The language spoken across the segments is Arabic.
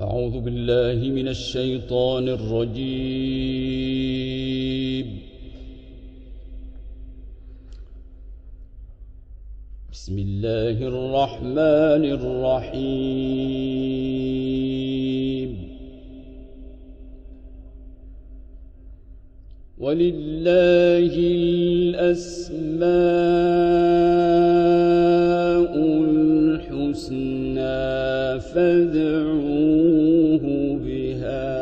أعوذ بالله من الشيطان الرجيم. بسم الله الرحمن الرحيم. ولله الأسماء الحسنى فادعوه بها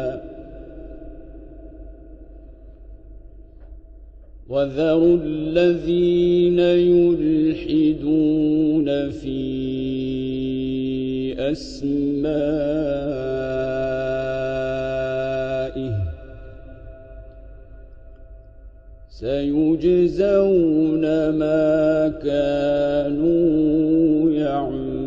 وذروا الذين يلحدون في أسمائه سيجزون ما كانوا يعملون.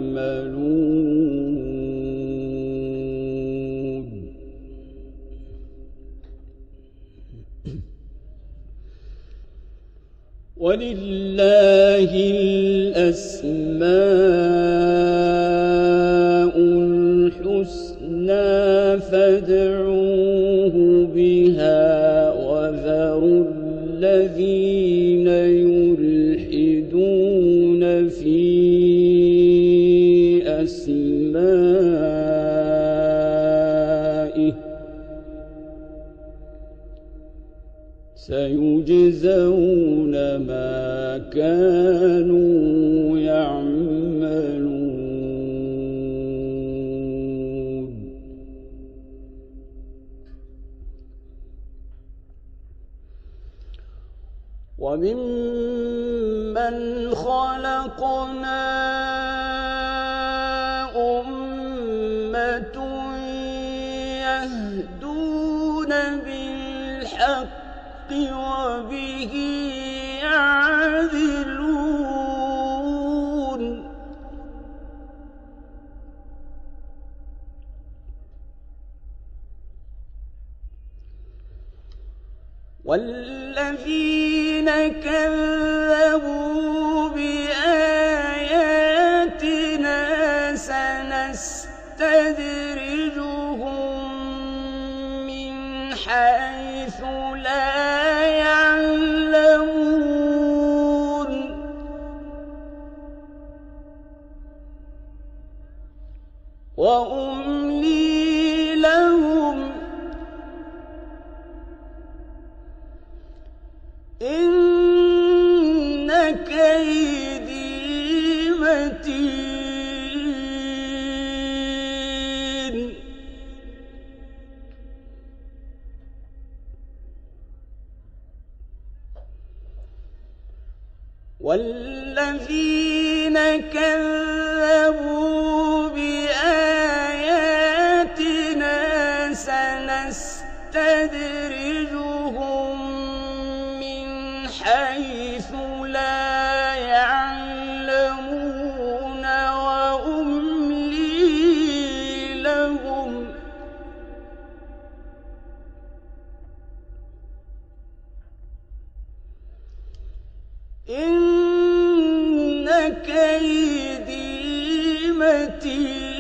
ولله الأسماء الحسنى فادعوه بها وذروا الذين يلحدون في أسمائه سيجزون ما كانوا يعملون. وممن خلقنا أمة يهدون بالحق وبه يعدلون. والذين كذبوا بآياتنا سنستدرجهم من حيث لا يعلمون وأملي لهم إن كيدي متين. والذين كذبوا بآياتنا سنستدرجهم من حيث لا يعلمون وأملي لهم إن كيدي متين.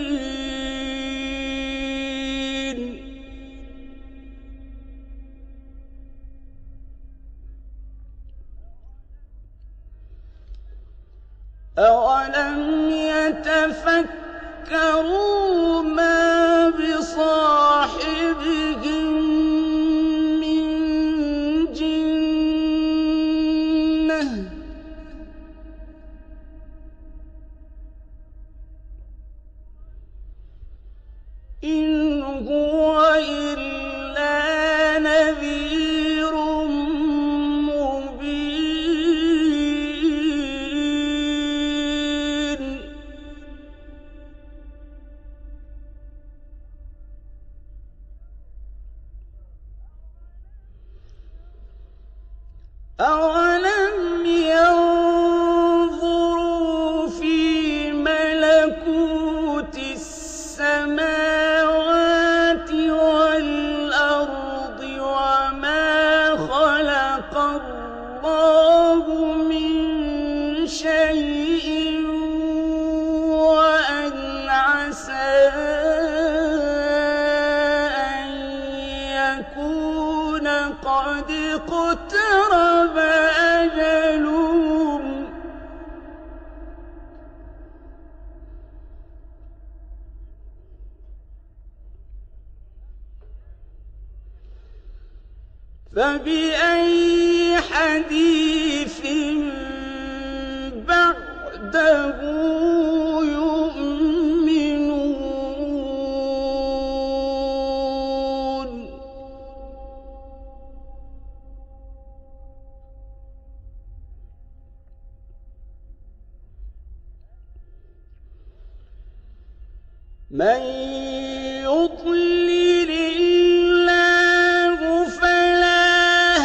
أولم يتفكروا ما بصاحبهم من جنة إن هو إلا نذير مبين. أولم ينظروا في ملكوت السماوات والأرض وما خلق الله من شيء وأن عسى فبأي حديث بعده يؤمنون من يضلل الله فلا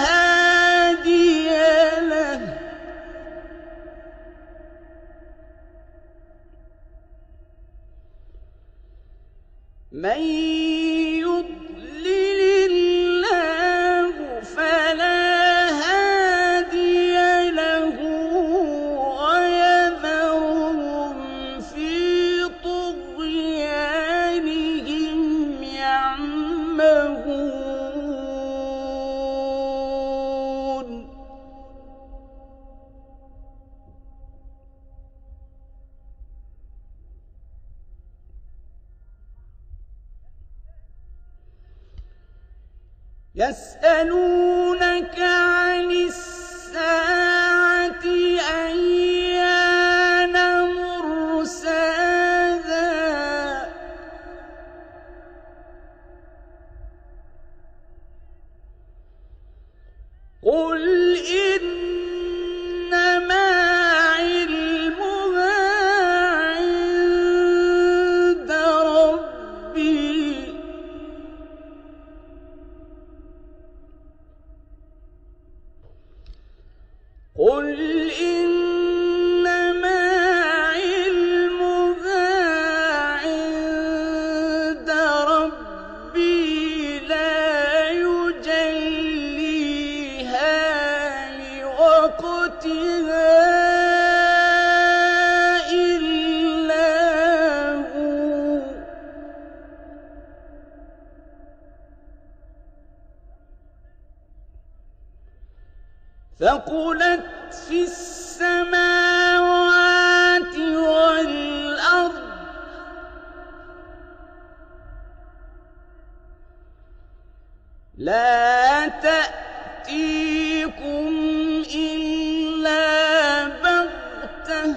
هادي له من يضلل الله فلا هادي له ويذرهم في طغيانهم يعمهون يسألونك عن الساعة أيان مرساها قل إنما علمها عند ربي قل إنما علمها عند ربي لا يجليها لوقتها إلا هو ثقلت في السماوات والأرض لا تأتيكم إلا بغتة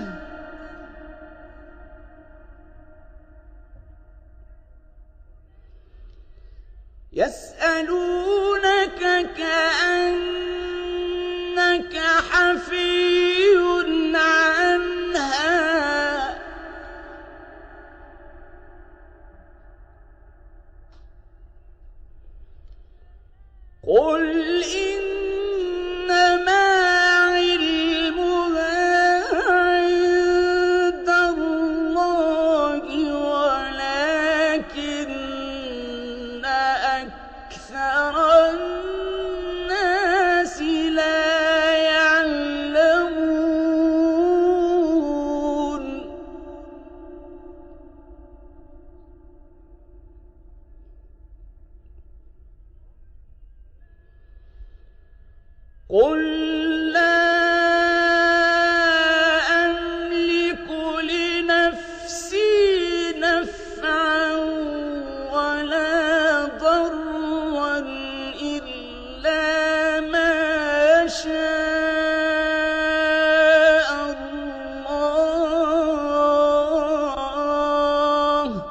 يسألونك كأنك حفي عنها قل إنما علمها عند الله ولكن أكثر الناس لا يعلمون قل لا أملك لنفسي نفعا ولا ضرا إلا ما شاء الله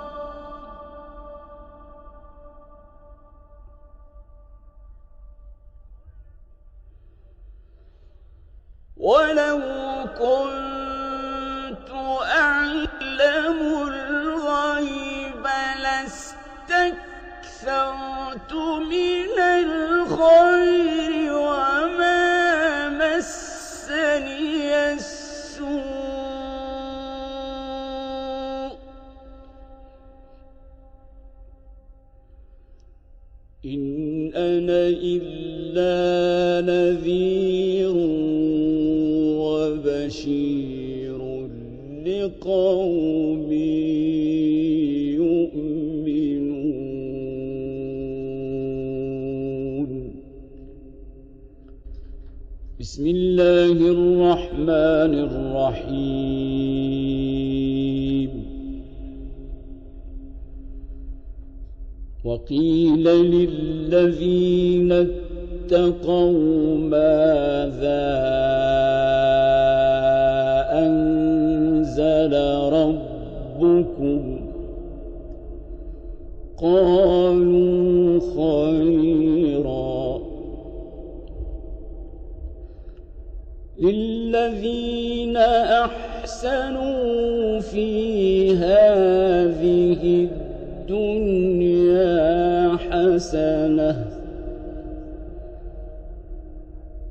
ولو كنت أعلم الغيب لاستكثرت من الخير وما مسني السوء إن أنا إلا نذير وبشير لقوم يؤمنون بسم الله الرحمن الرحيم وقيل للذين اتقوا ماذا أنزل ربكم قالوا خيرا للذين أحسنوا في هذه الدنيا حسنة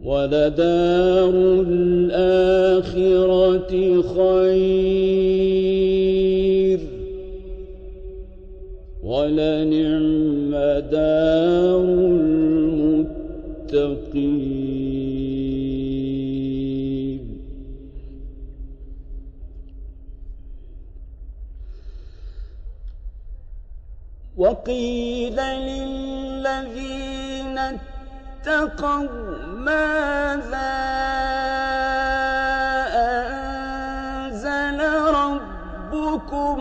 ولدار الآخرة خير ولنعم دار المتقين وقيل للذين اتقوا ماذا أنزل ربكم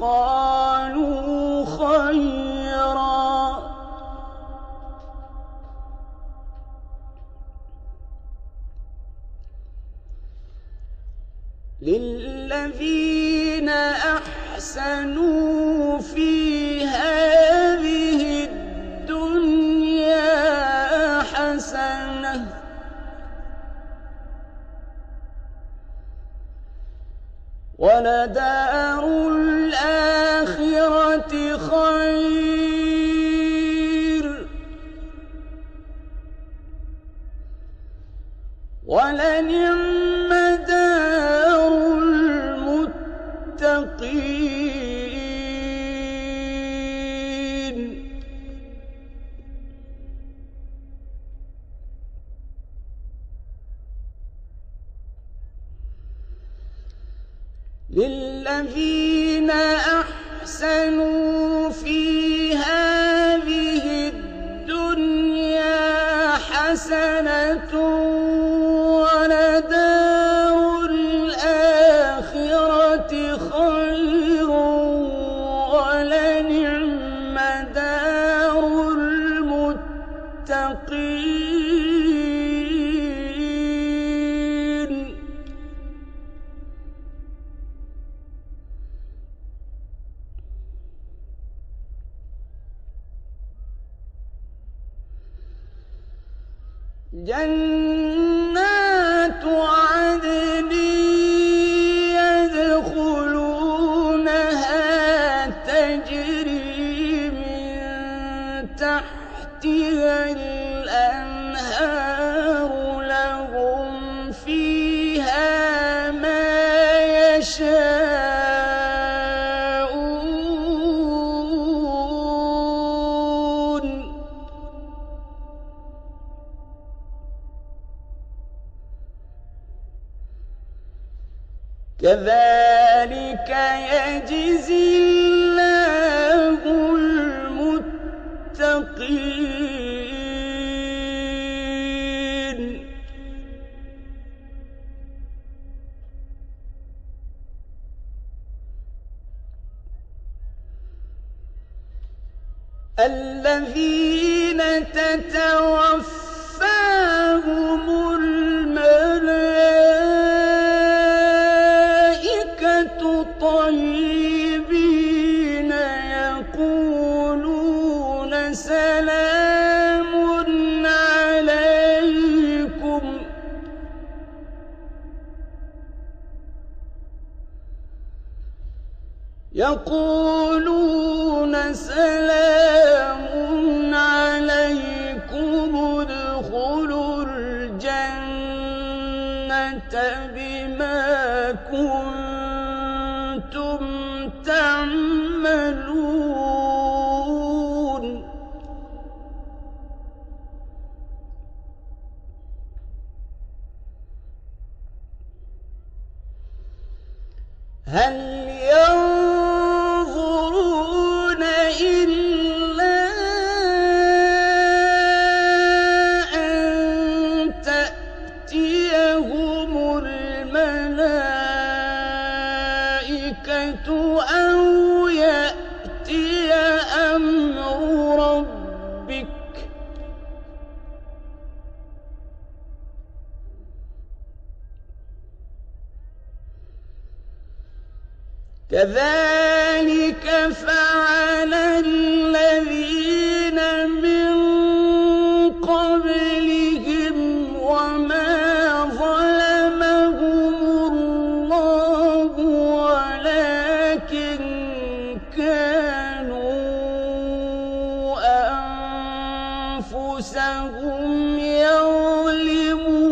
قالوا خيرا للذين أحسنوا في هذه الدنيا حسنة ولدار الآخرة خير ولنعم دار المتقين للذين أحسنوا في هذه الدنيا حسنة ولدار الآخرة خير ولنعم دار المتقين جنات عدن يدخلونها تجري من تحتها الأنهار لهم فيها ما يشاءون كذلك يجزي الله المتقين الذين تتوفاهم الملائكة طيبين يقولون سلام عليكم ادخلوا الجنة بما كنتم تعملون هل ينظرون إلا أن تأتيهم الملائكة أو يأتي أمر ربك كذلك فعل الذين من قبلهم وما ظلمهم الله ولكن كانوا أنفسهم يظلمون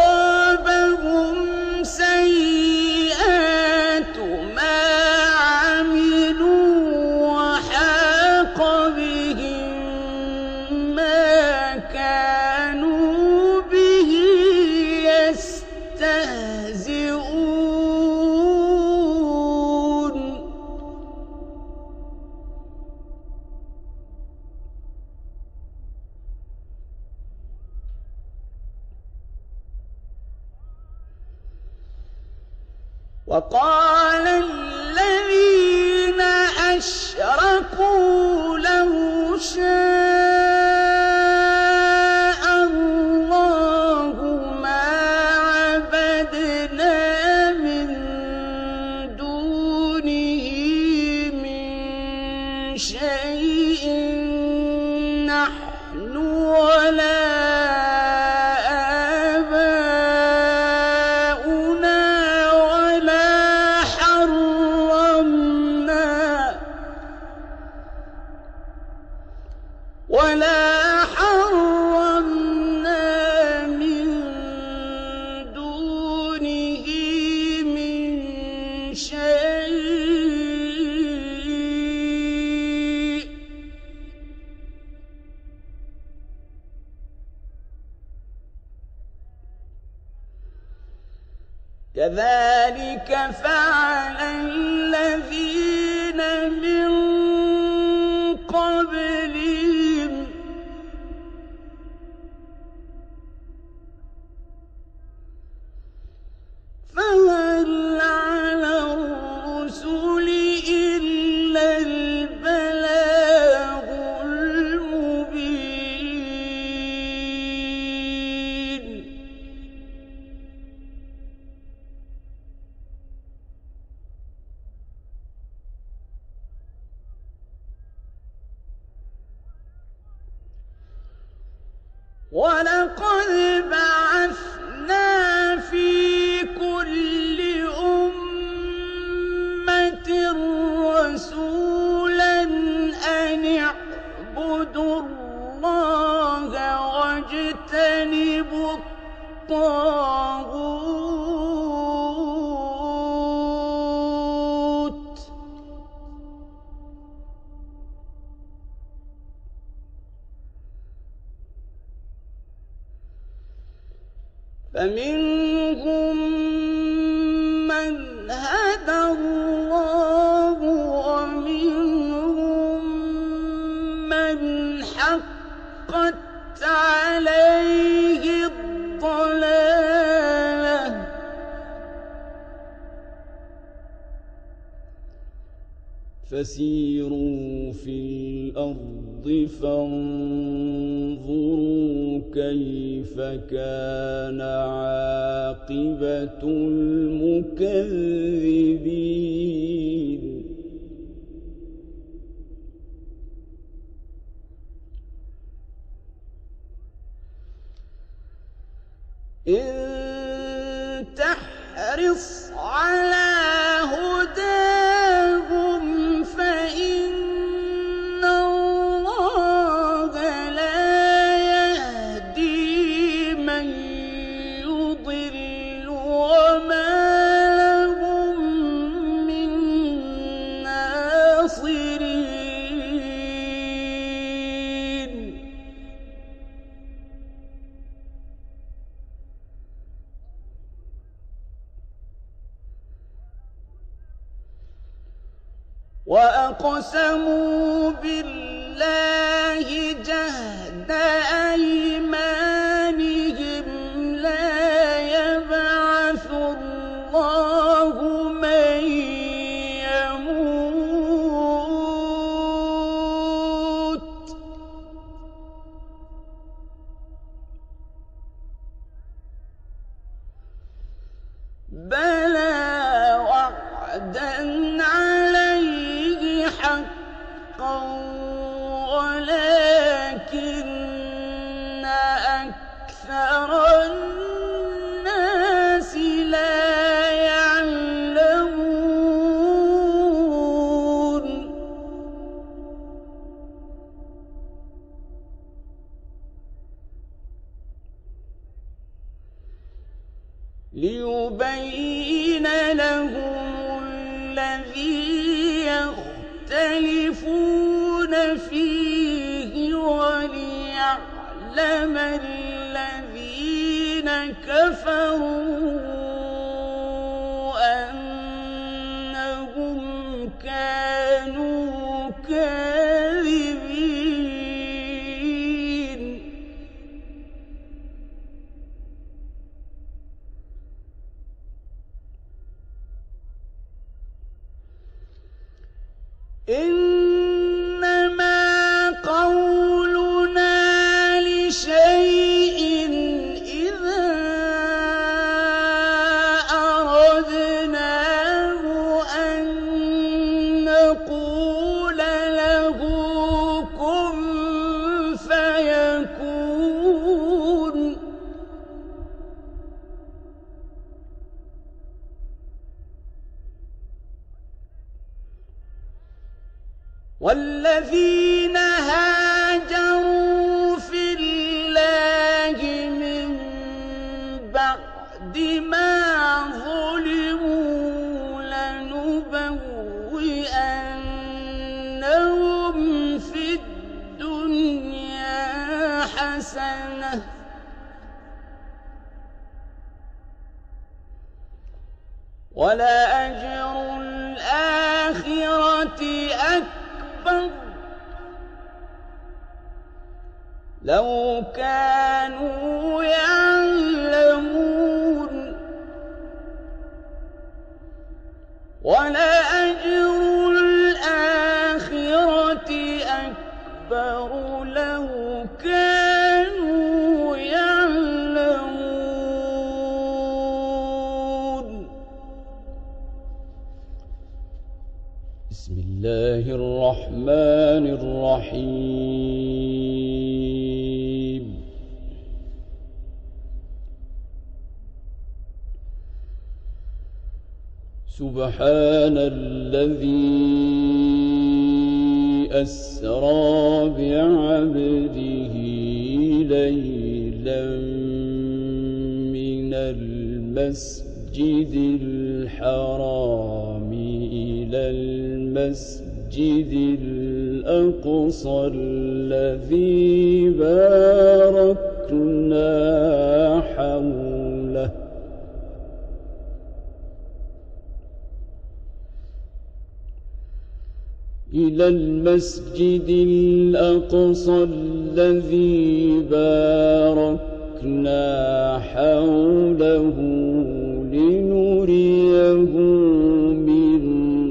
فأصابهم سيئات ما عملوا وحاق بهم ما كانوا به يستهزئون وقال الذين أشركوا لو شاء الله ما عبدنا من دونه من شيء نحن ولا حرمنا من دونه من شيء كذلك فعل الذين من قبلهم فهل على الرسل إلا البلاغ المبين ولقد بعثنا في كل أمة رسولا أن اعبدوا الله واجتنبوا الطاغوت فمنهم من هدى الله ومنهم من حقت عليه الضلالة فسيروا في الأرض فانظروا كيف كان عاقبة المكذبين إن تحرص على هداهم فإن الله لا يهدي من يضل وما لهم من ناصرين وأقسموا بالله جهد أيمانهم لا يبعث الله من يموت لِيُبَيِّنَ لَهُمُ الَّذِي يَخْتَلِفُونَ فِيهِ وَلِيَعْلَمَ الَّذِينَ كَفَرُوا أَنَّهُمْ كَانُوا كَاذِبِينَ إِنَّمَا قَوْلُنَا لِشَيْءٍ إِذَا أَرَدْنَاهُ أَن نَّقُولَ لَهُ كُن فَيَكُونُ وَالَّذِينَ هَاجَرُوا فِي اللَّهِ مِن بَعْدِ مَا ظُلِمُوا لَنُبَوِّئَنَّهُمْ فِي الدُّنْيَا حَسَنَةً ۖ وَلَأَجْرُ الْآخِرَةِ أَكْبَرُ لَوْ كَانُوا يَعْلَمُونَ وَلَأَجْرُ الْآخِرَةِ أَكْبَرُ لَوْ كَانُوا يَعْلَمُونَ بسم الله الرحمن الرحيم سبحان الذي أسرى بعبده ليلا من المسجد الحرام إلى المسجد الأقصى الذي باركنا حوله إلى المسجد الأقصى الذي باركنا حوله لنريه من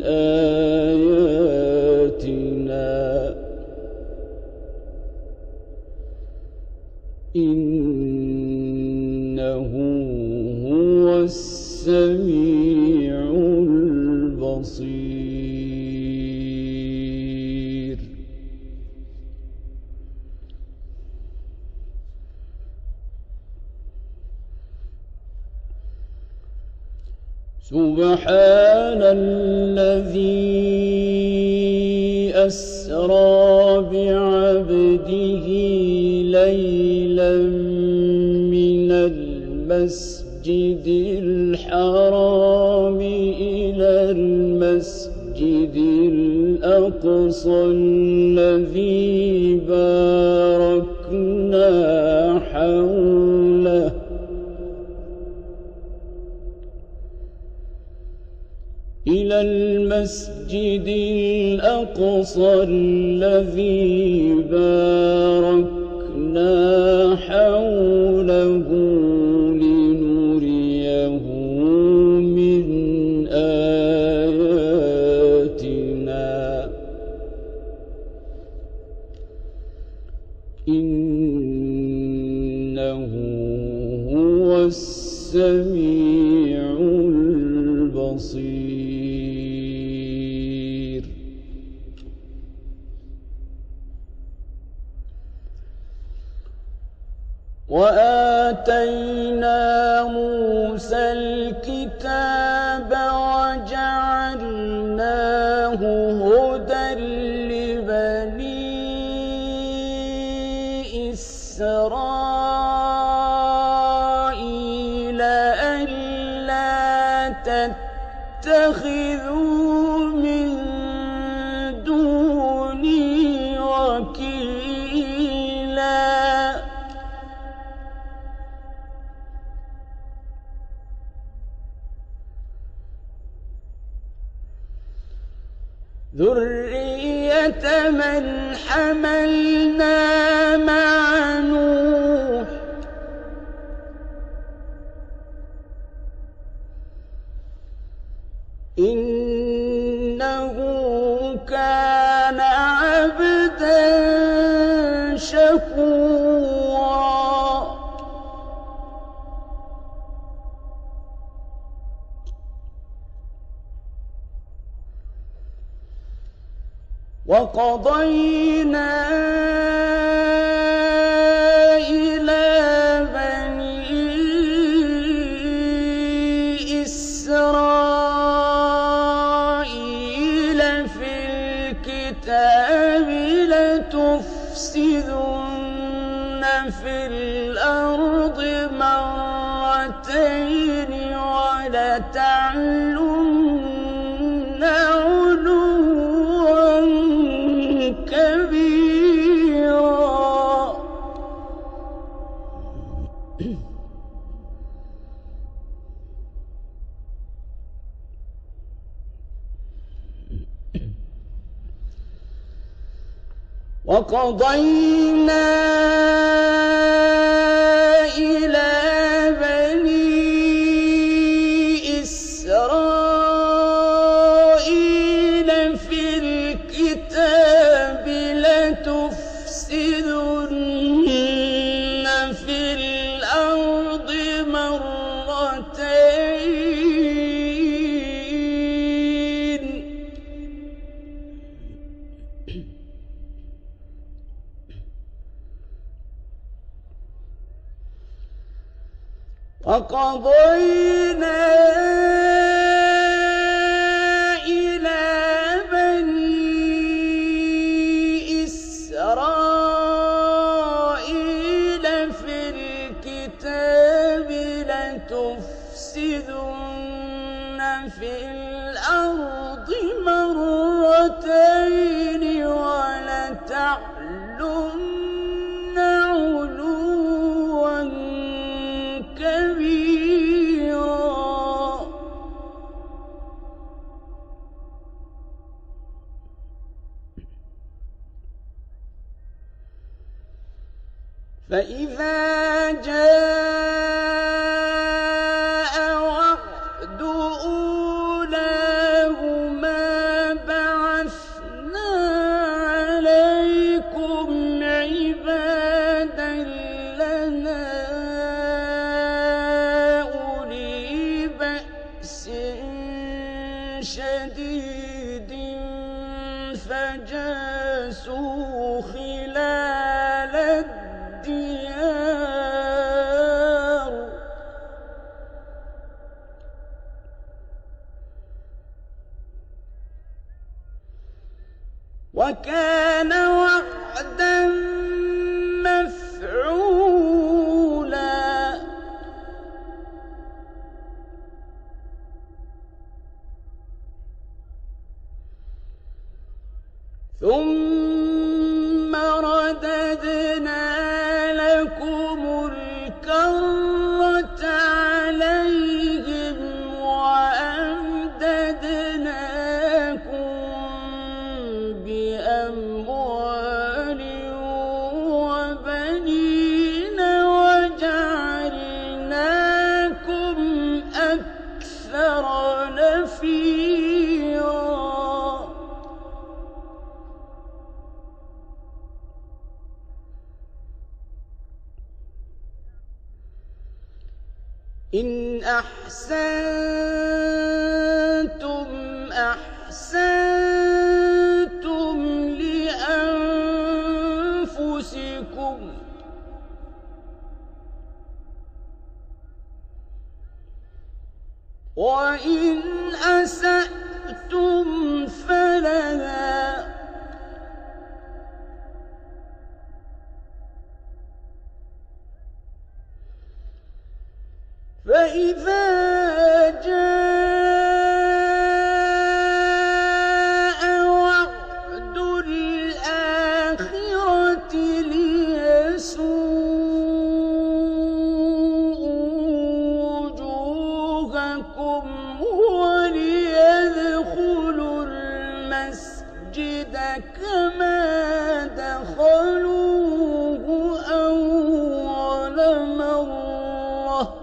آياتنا إنه هو السميع البصير سبحان الذي أسرى بعبده ليلا من المسجد الحرام إلى المسجد الأقصى الذي باركنا حوله إلى المسجد الأقصى الذي باركنا حوله لنريه من آياتنا إنه هو السميع البصير وآتينا موسى الكتاب وجعلناه هدى لبني إسرائيل ألا ذرية من حملنا مع نوح إنه كان عبدا شكورا وقضينا إلى بني إسرائيل في الكتاب لتفسدن في الأرض مرتين ولتعلن علوا كبيرا وقضينا إلى بني إسرائيل في الكتاب لتفسدن في الأرض مرتين وقضينا إلى بني إسرائيل في الكتاب لتفسدن في الأرض مرتين ولتعلن علوا كبيرا فإذا جاء وعد أولاهما بعثنا عليكم عبادا لنا أولي بأس شديد فجاسوا خلال الديار وكان وعدا مفعولا ثم رددنا لكم الكرة عليهم وأمددناكم بأموال وبنين وجعلناكم أكثر نفيرا إن أحسنتم أحسنتم لأنفسكم وإن أسأتم فلها فإذا جاء وعد الآخرة ليسوءوا وجوهكم وليدخلوا المسجد كما دخلوه أول مرة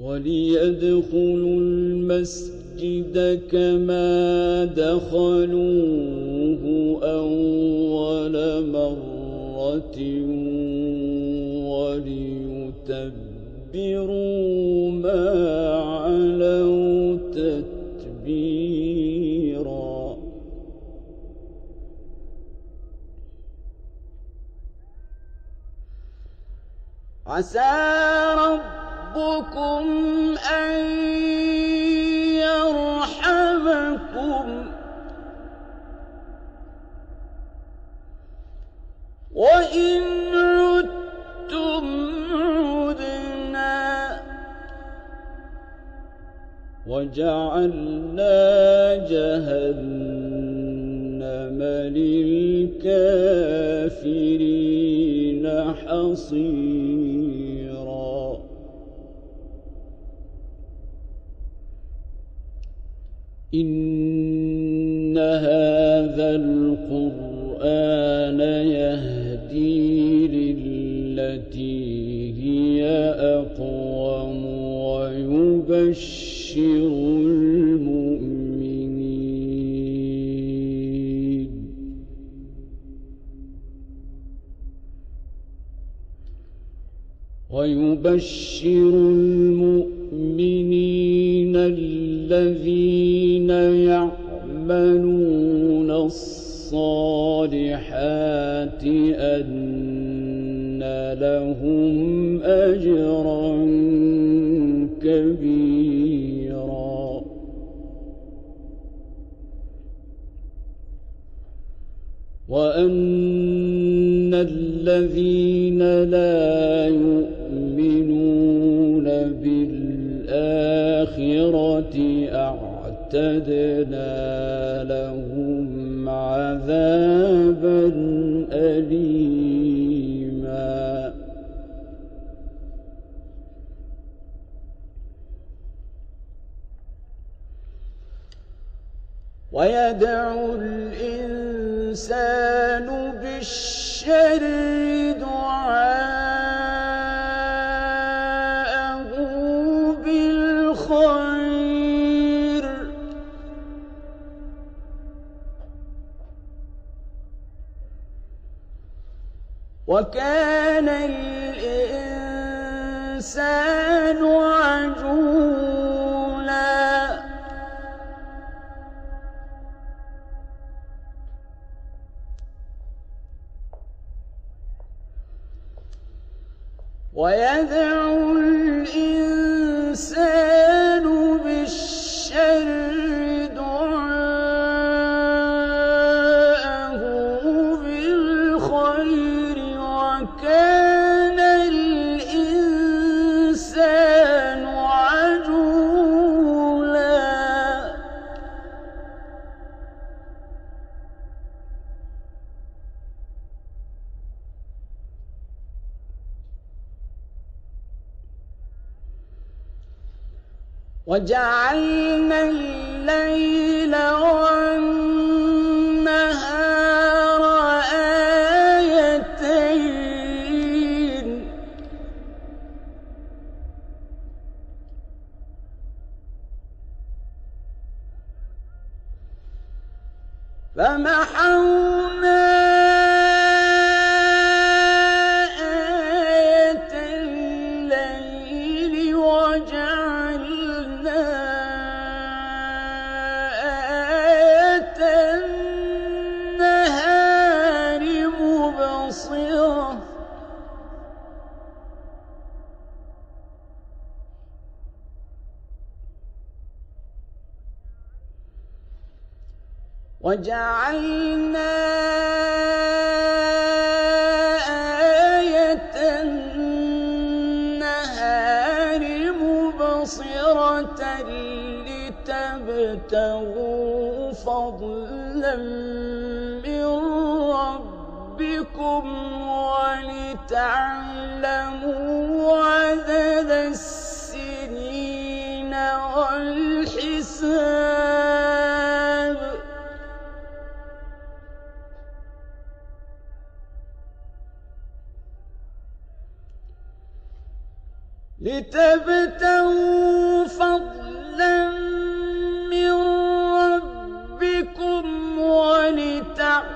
وليدخلوا المسجد كما دخلوه أول مرة وليتبروا ما علوا تتبيرا عسى ربكم أن يرحمكم وإن عدتم عدنا وجعلنا جهنم للكافرين حصيرا إن هذا القرآن يهدي للتي هي أقوم ويبشر المؤمنين الذين يعملون الصالحات أن لهم أجرا كبيرا وأن الذين لا يؤمنون بالآخرة أعتدنا لهم عذابا أليما ويدعو الإنسان بالشر دعاءه بالخير وكان الإنسان عجولا ويدعو الإنسان بالشر دعاءه بالخير وكان الإنسان عجولا وجعلنا الليل والنهار آيتين فمحونا آية الليل وجعلنا آية النهار مبصرة وجعلنا آية النهار مبصرة لتبتغوا فضلا من ربكم ولتعلموا عدد السنين والحساب لتبتغوا فضلا من ربكم ولتعلموا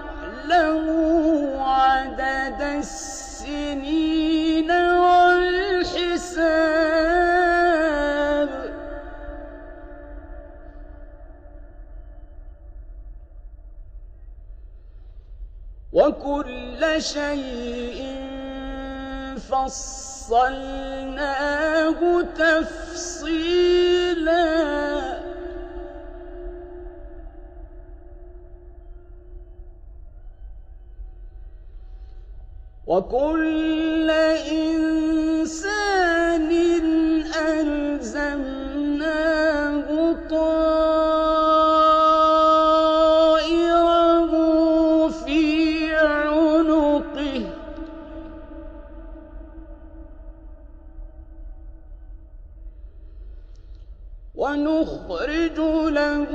عدد السنين والحساب وكل شيء فصلناه تفصيلا وكل إنسان ألزمناه طائره في عنقه ونخرج له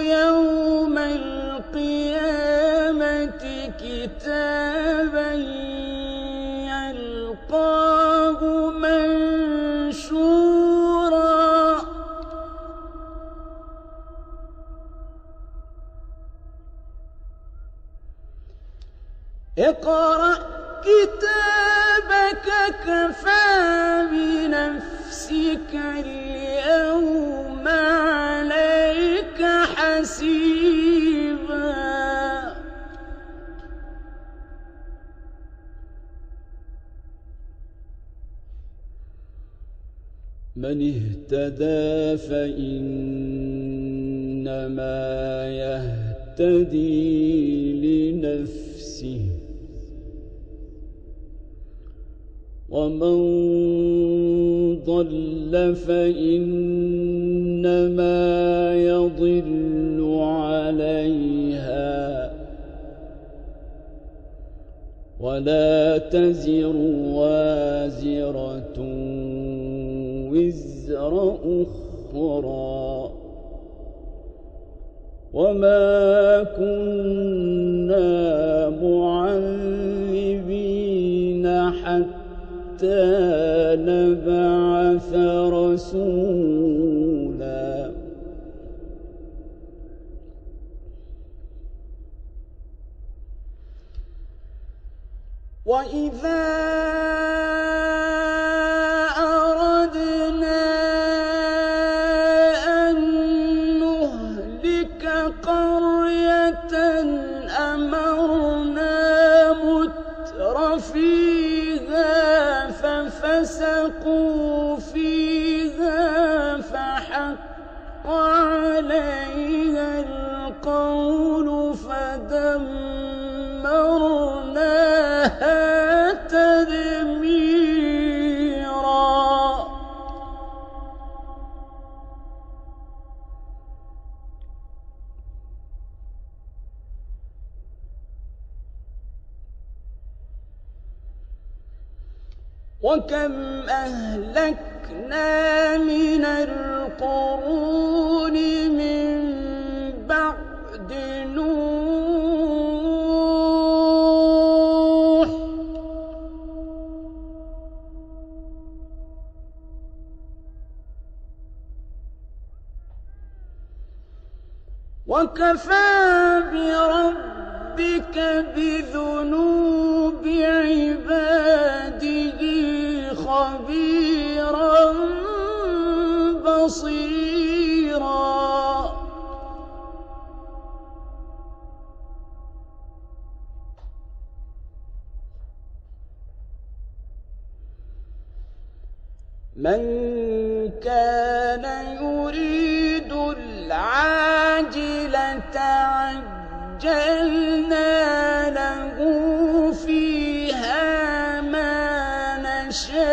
يوم القيامة كتابا يلقاه منشورا اقرأ كتابك كفى بنفسك اليوم عليك حسيبا من اهتدى فإنما يهتدي لنفسه ومن ضل فإنما يضل عليها ولا تزر وازرة وزر أخرى وما كنا معذبين حتى نبعث رسولا وإذا أردنا أن نهلك قرية أمرنا مترفيها ففسقوا فيها فحق عليها القول فدمرناها تدميرا وكم أهلكنا من القرون من بعد نوح وكفى بربك بذنوب عباده خبيرا بصيرا من كان يريد العاجلة عجلنا له فيها ما نشاء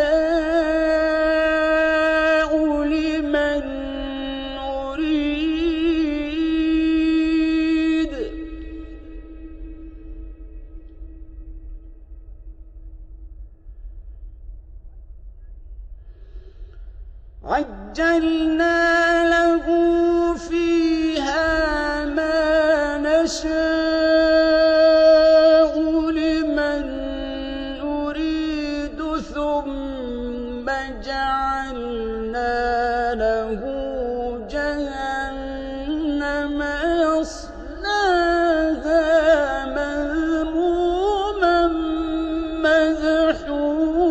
لمن نريد عجلنا له فيها ما نشاء لمن نريد ثم جعلنا له جهنم يصلاها مذموما مدحورا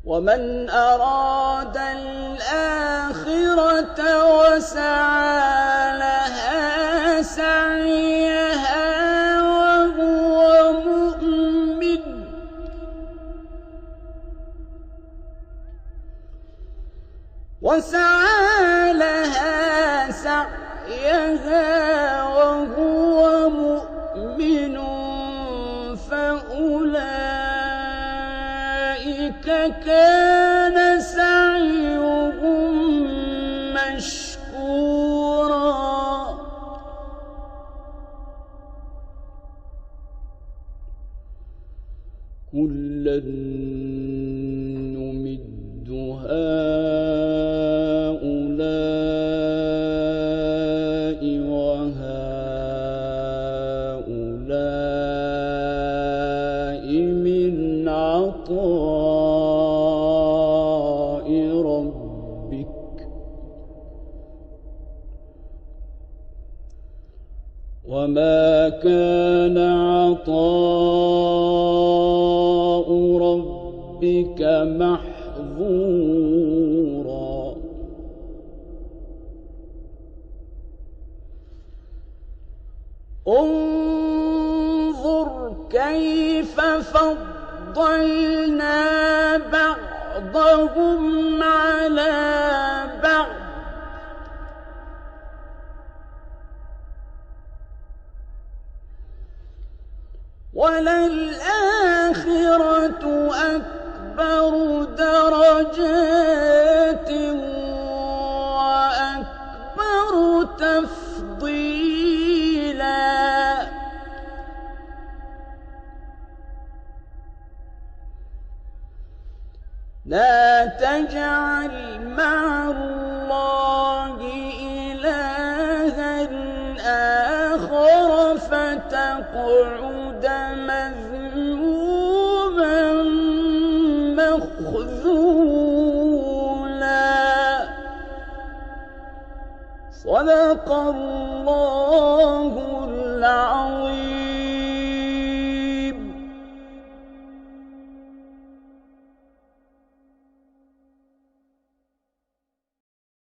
ومن أراد الآخرة وسعى لها سعيها وهو مؤمن فأولئك كان سعيهم مشكورا كلا نمد هؤلاء وهؤلاء من عطاء ربك وما كان عطاء ربك محظورا انظر كيف فضلنا بعضهم على بعض وللآخرة أكبر درجات وأكبر تفضيلا لا تجعل مع الله إلها آخر فتقعد مذموما مخذولا صدق الله